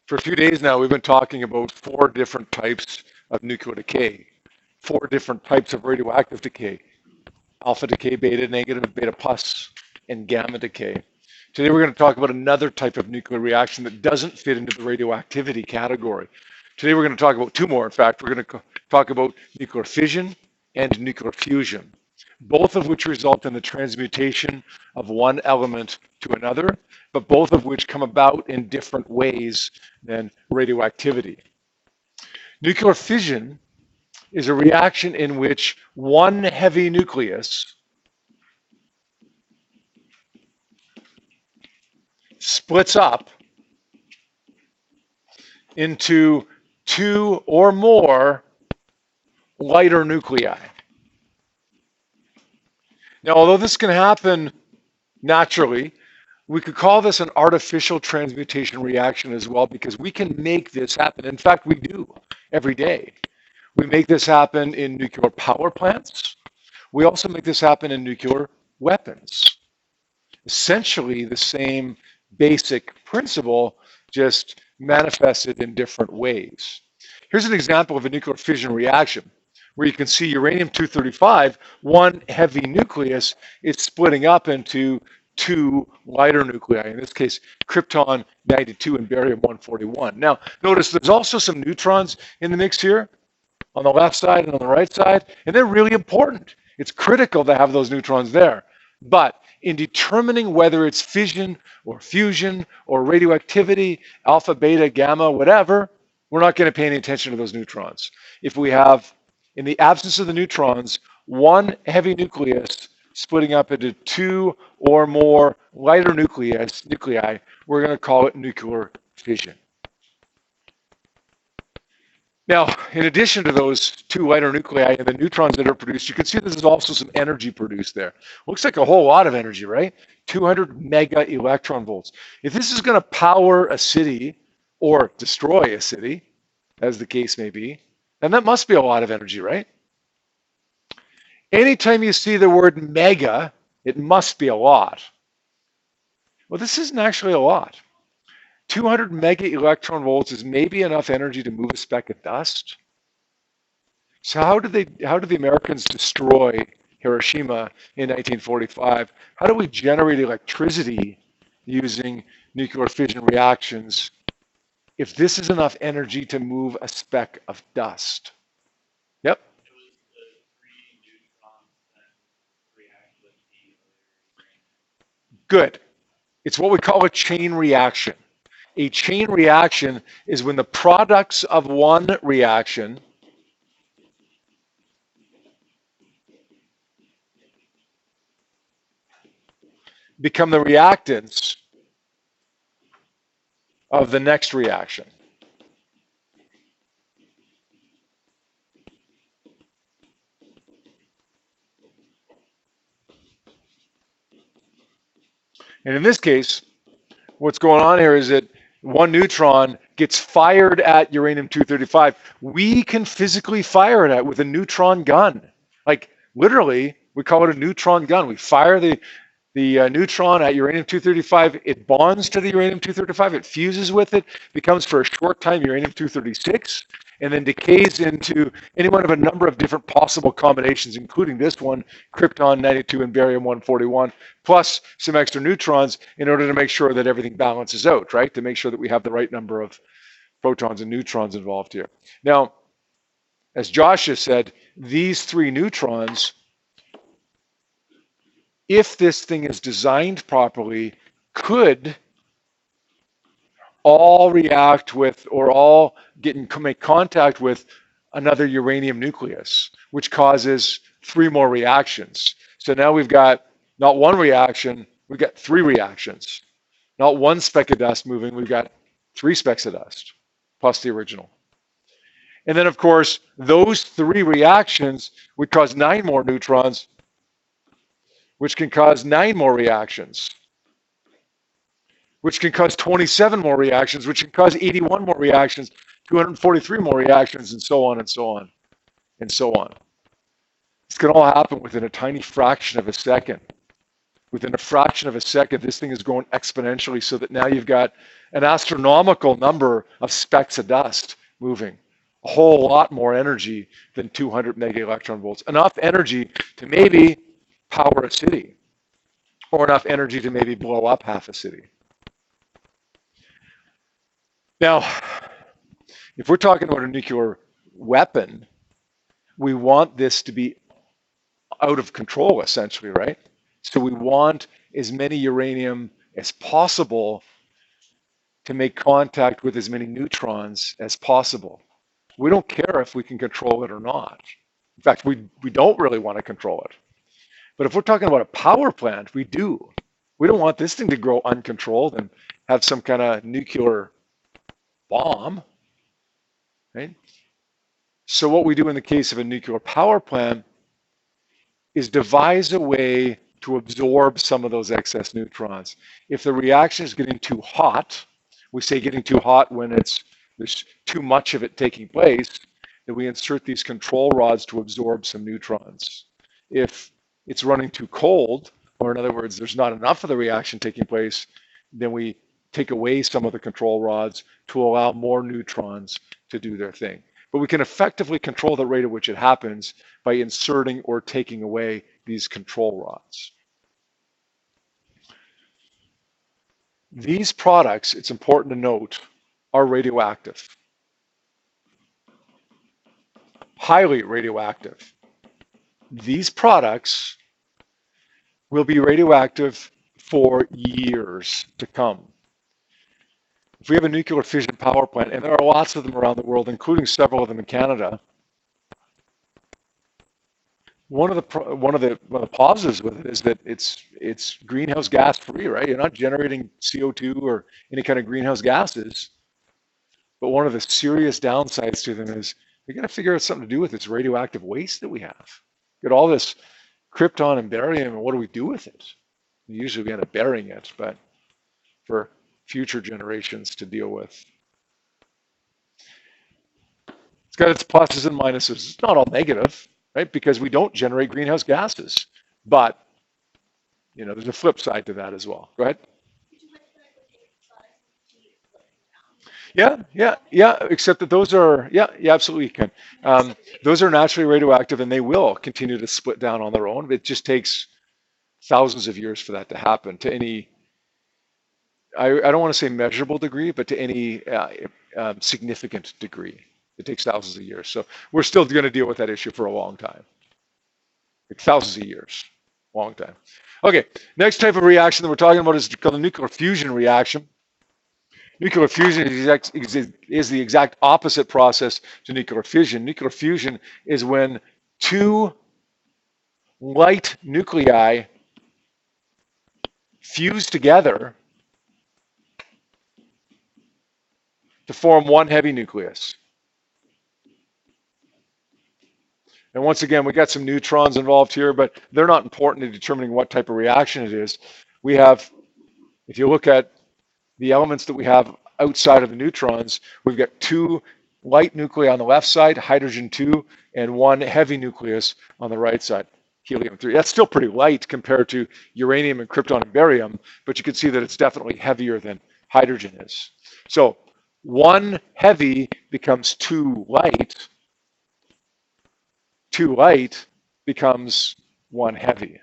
For a few days now, we've been talking about 4 different types of nuclear decay, 4 different types of radioactive decay: alpha decay, beta negative, beta plus, and gamma decay. Today we're going to talk about another type of nuclear reaction that doesn't fit into the radioactivity category. Today we're going to talk about 2 more. In fact, we're going to talk about nuclear fission and nuclear fusion, both of which result in the transmutation of one element to another, but both of which come about in different ways than radioactivity. Nuclear fission is a reaction in which one heavy nucleus splits up into 2 or more lighter nuclei. Now, although this can happen naturally, we could call this an artificial transmutation reaction as well, because we can make this happen. In fact, we do every day. We make this happen in nuclear power plants. We also make this happen in nuclear weapons. Essentially the same basic principle, just manifested in different ways. Here's an example of a nuclear fission reaction where you can see uranium-235, one heavy nucleus, is splitting up into 2 lighter nuclei, in this case, krypton-92 and barium-141. Now, notice there's also some neutrons in the mix here, on the left side and on the right side, and they're really important. It's critical to have those neutrons there. But in determining whether it's fission or fusion or radioactivity, alpha, beta, gamma, whatever, we're not going to pay any attention to those neutrons. If we have, in the absence of the neutrons, one heavy nucleus splitting up into 2 or more lighter nuclei, we're going to call it nuclear fission. Now, in addition to those 2 lighter nuclei and the neutrons that are produced, you can see there's also some energy produced there. Looks like a whole lot of energy, right? 200 mega electron volts. If this is going to power a city or destroy a city, as the case may be, then that must be a lot of energy, right? Anytime you see the word mega, it must be a lot. Well, this isn't actually a lot. 200 mega electron volts is maybe enough energy to move a speck of dust. So how did the Americans destroy Hiroshima in 1945? How do we generate electricity using nuclear fission reactions if this is enough energy to move a speck of dust? Yep. Good. It's what we call a chain reaction. A chain reaction is when the products of one reaction become the reactants of the next reaction. And in this case, what's going on here is that one neutron gets fired at uranium-235. We can physically fire it at with a neutron gun. Like literally, we call it a neutron gun. We fire the neutron at uranium-235. It bonds to the uranium-235. It fuses with it, becomes for a short time uranium-236, and then decays into any one of a number of different possible combinations, including this one, krypton-92 and barium-141, plus some extra neutrons in order to make sure that everything balances out, right? To make sure that we have the right number of protons and neutrons involved here. Now, as Josh just said, these 3 neutrons, if this thing is designed properly, could all react with or all make contact with another uranium nucleus, which causes 3 more reactions. So now we've got not 1 reaction, we've got 3 reactions. Not 1 speck of dust moving, we've got 3 specks of dust, plus the original. And then, of course, those 3 reactions would cause 9 more neutrons, which can cause 9 more reactions, which can cause 27 more reactions, which can cause 81 more reactions, 243 more reactions, and so on and so on and so on. This can all happen within a tiny fraction of a second. Within a fraction of a second, this thing is growing exponentially so that now you've got an astronomical number of specks of dust moving. A whole lot more energy than 200 mega electron volts. Enough energy to maybe power a city, or enough energy to maybe blow up half a city. Now, if we're talking about a nuclear weapon, we want this to be out of control, essentially, right? So we want as many uranium as possible to make contact with as many neutrons as possible. We don't care if we can control it or not. In fact, we don't really want to control it. But if we're talking about a power plant, we do. We don't want this thing to grow uncontrolled and have some kind of nuclear bomb, right? So what we do in the case of a nuclear power plant is devise a way to absorb some of those excess neutrons. If the reaction is getting too hot, we say getting too hot when there's too much of it taking place, then we insert these control rods to absorb some neutrons. If it's running too cold, or in other words, there's not enough of the reaction taking place, then we take away some of the control rods to allow more neutrons to do their thing. But we can effectively control the rate at which it happens by inserting or taking away these control rods. These products, it's important to note, are radioactive. Highly radioactive. These products will be radioactive for years to come. If we have a nuclear fission power plant, and there are lots of them around the world, including several of them in Canada, one of the positives with it is that it's greenhouse gas free, right? You're not generating CO2 or any kind of greenhouse gases. But one of the serious downsides to them is we got to figure out something to do with this radioactive waste that we have. Got all this krypton and barium, and what do we do with it? Usually we end up burying it, but for future generations to deal with. It's got its pluses and minuses. It's not all negative, right? Because we don't generate greenhouse gases. But, there's a flip side to that as well. Go ahead. Yeah. Except that those are, yeah, absolutely you can. Those are naturally radioactive, and they will continue to split down on their own. It just takes thousands of years for that to happen to any, I don't want to say measurable degree, but to any significant degree. It takes thousands of years. So we're still going to deal with that issue for a long time. Like thousands of years, long time. Okay, next type of reaction that we're talking about is called the nuclear fusion reaction. Nuclear fusion is the exact opposite process to nuclear fission. Nuclear fusion is when two light nuclei fuse together to form one heavy nucleus. And once again, we got some neutrons involved here, but they're not important in determining what type of reaction it is. We have, if you look at the elements that we have outside of the neutrons, we've got two light nuclei on the left side, hydrogen-2, and one heavy nucleus on the right side, helium-3. That's still pretty light compared to uranium and krypton and barium, but you can see that it's definitely heavier than hydrogen is. So one heavy becomes two light. Two light becomes one heavy.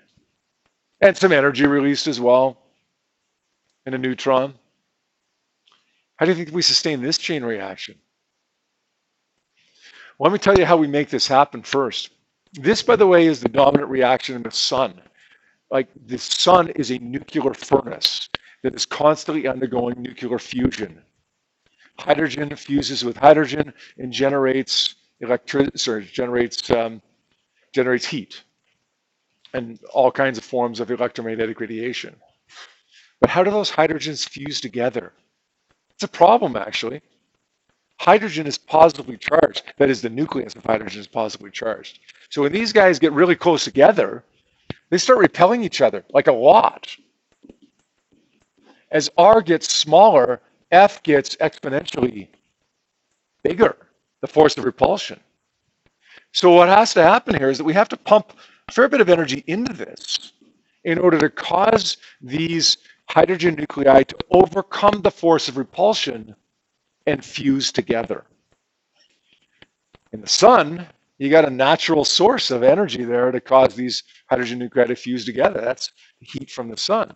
And some energy released as well in a neutron. How do you think we sustain this chain reaction? Well, let me tell you how we make this happen first. This, by the way, is the dominant reaction in the sun. Like the sun is a nuclear furnace that is constantly undergoing nuclear fusion. Hydrogen fuses with hydrogen and generates generates heat and all kinds of forms of electromagnetic radiation. But how do those hydrogens fuse together? It's a problem, actually. Hydrogen is positively charged. That is, the nucleus of hydrogen is positively charged. So when these guys get really close together, they start repelling each other, like a lot. As R gets smaller, F gets exponentially bigger, the force of repulsion. So what has to happen here is that we have to pump a fair bit of energy into this in order to cause these hydrogen nuclei to overcome the force of repulsion and fuse together. In the sun, you got a natural source of energy there to cause these hydrogen nuclei to fuse together. That's heat from the sun.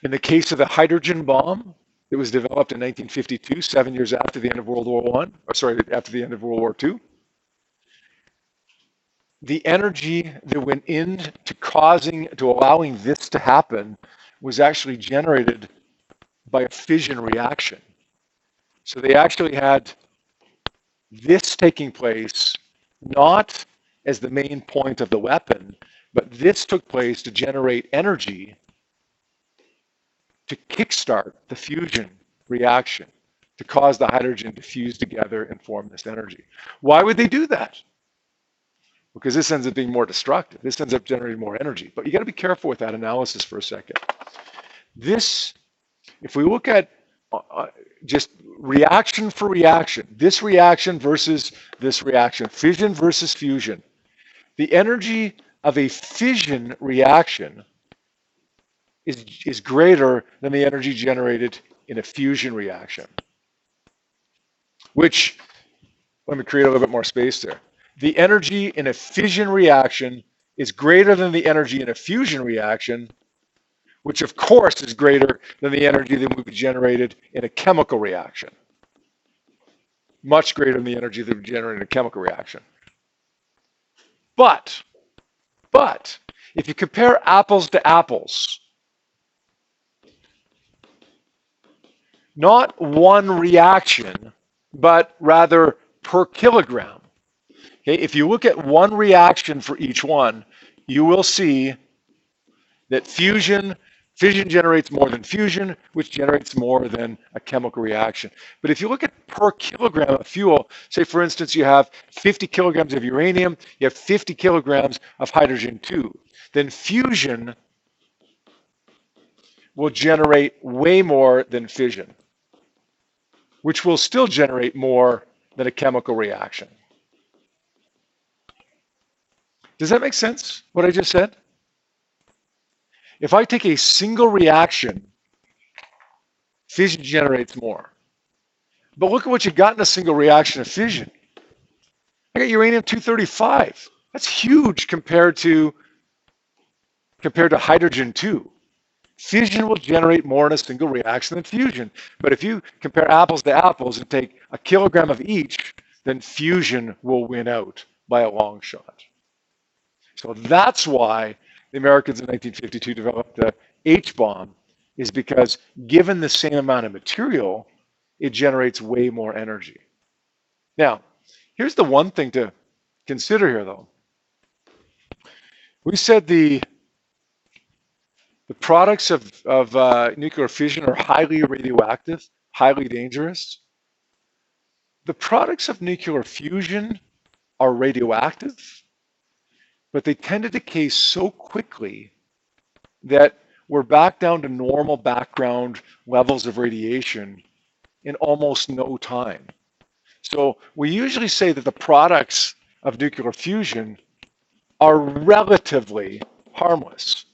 In the case of the hydrogen bomb, it was developed in 1952, 7 years after the end of World War I, or sorry, after the end of World War II. The energy that went into allowing this to happen was actually generated by a fission reaction. So they actually had this taking place not as the main point of the weapon, but this took place to generate energy to kickstart the fusion reaction, to cause the hydrogen to fuse together and form this energy. Why would they do that? Because this ends up being more destructive. This ends up generating more energy. But you got to be careful with that analysis for a second. This, if we look at just reaction for reaction, this reaction versus this reaction, fission versus fusion, the energy of a fission reaction is greater than the energy generated in a fusion reaction. Which, let me create a little bit more space there. The energy in a fission reaction is greater than the energy in a fusion reaction, which of course is greater than the energy that would be generated in a chemical reaction. Much greater than the energy that would be generated in a chemical reaction. But, if you compare apples to apples, not one reaction, but rather per kilogram. Okay, if you look at one reaction for each one, you will see that fission generates more than fusion, which generates more than a chemical reaction. But if you look at per kilogram of fuel, say for instance you have 50 kilograms of uranium, you have 50 kilograms of hydrogen 2, then fusion will generate way more than fission, which will still generate more than a chemical reaction. Does that make sense, what I just said? If I take a single reaction, fission generates more. But look at what you got in a single reaction of fission. I got uranium-235. That's huge compared to hydrogen 2. Fission will generate more in a single reaction than fusion. But if you compare apples to apples and take a kilogram of each, then fusion will win out by a long shot. So that's why the Americans in 1952 developed the H-bomb, is because given the same amount of material, it generates way more energy. Now, here's the one thing to consider here, though. We said the products of nuclear fission are highly radioactive, highly dangerous. The products of nuclear fusion are radioactive, but they tend to decay so quickly that we're back down to normal background levels of radiation in almost no time. So we usually say that the products of nuclear fusion are relatively harmless.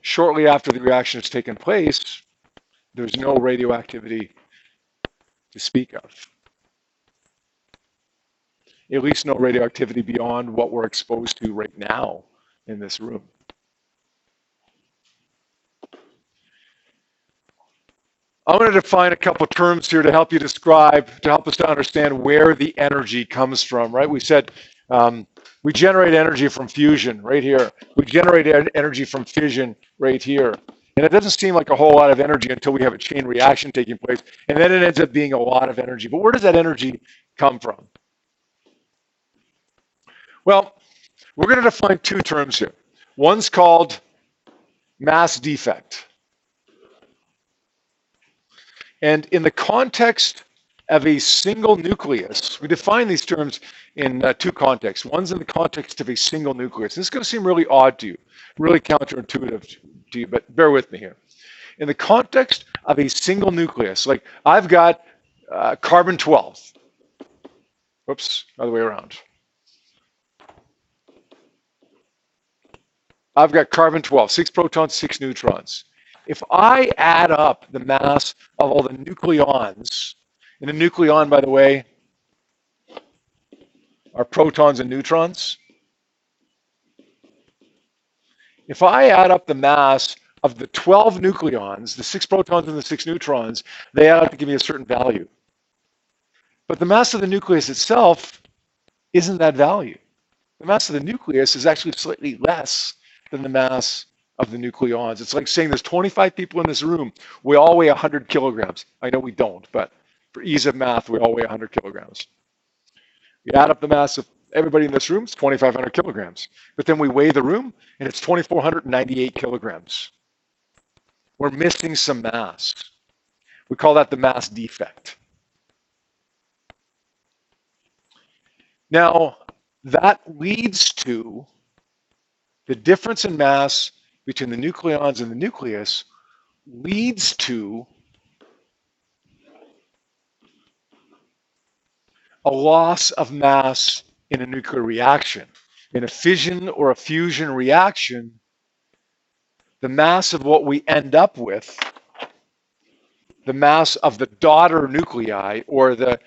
Shortly after the reaction has taken place, there's no radioactivity to speak of. At least no radioactivity beyond what we're exposed to right now in this room. I'm going to define a couple terms here to help you describe, to help us to understand where the energy comes from, right? We said we generate energy from fusion right here. We generate energy from fission right here. And it doesn't seem like a whole lot of energy until we have a chain reaction taking place. And then it ends up being a lot of energy. But where does that energy come from? Well, we're going to define two terms here. One's called mass defect. And in the context of a single nucleus, we define these terms in two contexts. One's in the context of a single nucleus. This is going to seem really odd to you, really counterintuitive to you, but bear with me here. In the context of a single nucleus, like I've got carbon 12. Oops, other way around. I've got carbon 12, 6 protons, 6 neutrons. If I add up the mass of all the nucleons, and a nucleon, by the way, are protons and neutrons. If I add up the mass of the 12 nucleons, the 6 protons and the 6 neutrons, they add up to give me a certain value. But the mass of the nucleus itself isn't that value. The mass of the nucleus is actually slightly less than the mass of the nucleons. It's like saying there's 25 people in this room. We all weigh 100 kilograms. I know we don't, but for ease of math, we all weigh 100 kilograms. We add up the mass of everybody in this room, it's 2,500 kilograms. But then we weigh the room, and it's 2,498 kilograms. We're missing some mass. We call that the mass defect. Now, that leads to the difference in mass between the nucleons and the nucleus leads to a loss of mass in a nuclear reaction. In a fission or a fusion reaction, the mass of what we end up with, the mass of the daughter nuclei, or the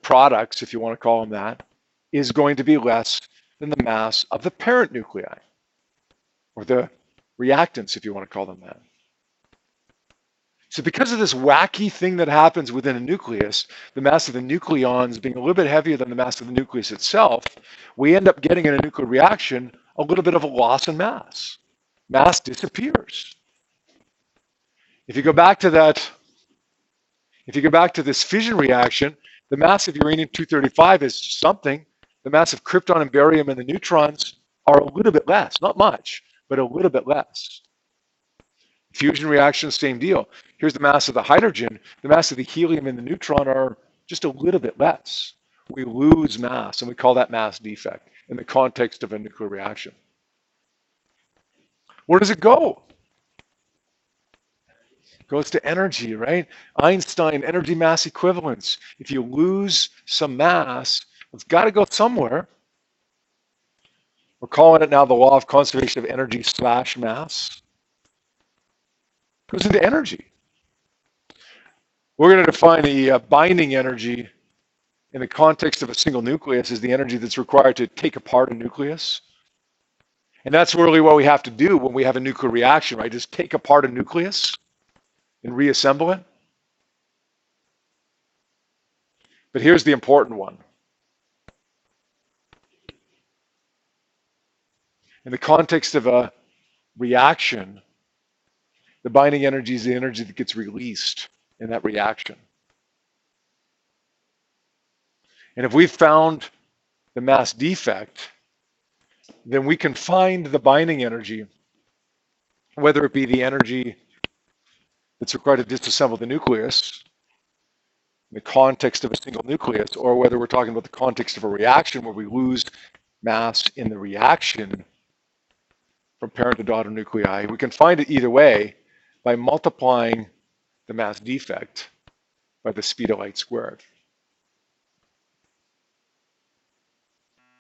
products, if you want to call them that, is going to be less than the mass of the parent nuclei, or the reactants, if you want to call them that. So because of this wacky thing that happens within a nucleus, the mass of the nucleons being a little bit heavier than the mass of the nucleus itself, we end up getting in a nuclear reaction a little bit of a loss in mass. Mass disappears. If you go back to this fission reaction, the mass of uranium-235 is something. The mass of krypton and barium and the neutrons are a little bit less, not much, but a little bit less. Fusion reaction, same deal. Here's the mass of the hydrogen. The mass of the helium and the neutron are just a little bit less. We lose mass, and we call that mass defect in the context of a nuclear reaction. Where does it go? It goes to energy, right? Einstein, energy mass equivalence. If you lose some mass, it's got to go somewhere. We're calling it now the law of conservation of energy / mass. It goes into energy. We're going to define the binding energy in the context of a single nucleus as the energy that's required to take apart a nucleus. And that's really what we have to do when we have a nuclear reaction, right? Just take apart a nucleus and reassemble it. But here's the important one. In the context of a reaction, the binding energy is the energy that gets released in that reaction. And if we've found the mass defect, then we can find the binding energy, whether it be the energy that's required to disassemble the nucleus in the context of a single nucleus, or whether we're talking about the context of a reaction where we lose mass in the reaction from parent to daughter nuclei. We can find it either way by multiplying the mass defect by the speed of light squared.